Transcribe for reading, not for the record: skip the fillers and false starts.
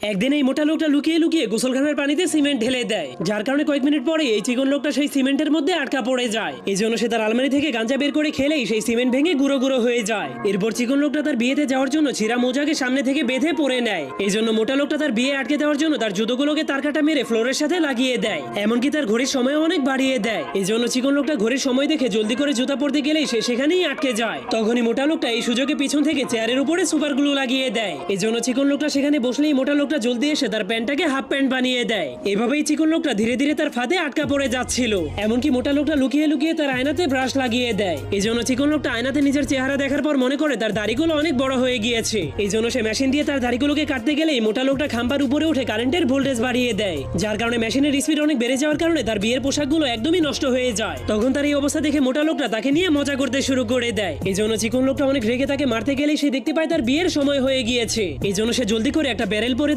একদিন এই মোটা লোকটা লুকিয়ে লুকিয়ে গোসলখানার পানিতে সিমেন্ট ঢেলে দেয়, যার কারণে কয়েক মিনিট পরে এই চিকন লোকটা সেই সিমেন্টের মধ্যে আটকা পড়ে যায়। এই জন্য সে তার আলমারি থেকে গাঁজা বের করে খেলেই সেই সিমেন্ট ভেঙে গুঁড়ো গুঁড়ো হয়ে যায়। এরপর চিকন লোকটা তার বিয়েতে যাওয়ার জন্য ছিঁড়া মোজাকে সামনে থেকে বেঁধে পরে নেয়। এই জন্য মোটা লোকটা তার বিয়ে আটকে দেওয়ার জন্য তার জুতোগুলোকে তার কাটা মেরে ফ্লোরের সাথে লাগিয়ে দেয়, এমনকি তার ঘড়ির সময় অনেক বাড়িয়ে দেয়। এই জন্য চিকন লোকটা ঘড়ির সময় দেখে জলদি করে জুতা পরতে গেলেই সে সেখানেই আটকে যায়। তখনই মোটা লোকটা এই সুযোগে পিছন থেকে চেয়ারের উপরে সুপার গ্লু লাগিয়ে দেয়। এই জন্য চিকন লোকটা সেখানে বসলেই মোটা লোকটা জলদি এসে তার প্যান্টটাকে হাফ প্যান্ট বানিয়ে দেয়। এভাবেই চিকন লোকটা ধীরে ধীরে তার ফাঁদে আটকা পড়ে যাচ্ছিল। এমনকি মোটা লোকটা লুকিয়ে লুকিয়ে তার আয়নাতে ব্রাশ লাগিয়ে দেয়। এই জন্য চিকন লোকটা আয়নাতে নিজের চেহারা দেখার পর মনে করে তার দাড়িগুলো অনেক বড় হয়ে গিয়েছে। এই জন্য সে মেশিন দিয়ে তার দাড়িগুলোকে কাটতে গেলেই মোটা লোকটা খাম্বার উপরে উঠে কারেন্টের ভোল্টেজ বাড়িয়ে দেয়, যার কারণে মেশিনের স্পিড অনেক বেড়ে যাওয়ার কারণে তার বিয়ের পোশাকগুলো একদমই নষ্ট হয়ে যায়। তখন তার এই অবস্থা দেখে মোটা লোকটা তাকে নিয়ে মজা করতে শুরু করে দেয়। এই জন্য চিকন লোকটা অনেক রেগে তাকে মারতে গেলেই সে দেখতে পায় তার বিয়ের সময় হয়ে গিয়েছে। এই জন্য সে জলদি করে একটা ব্যারেল পরে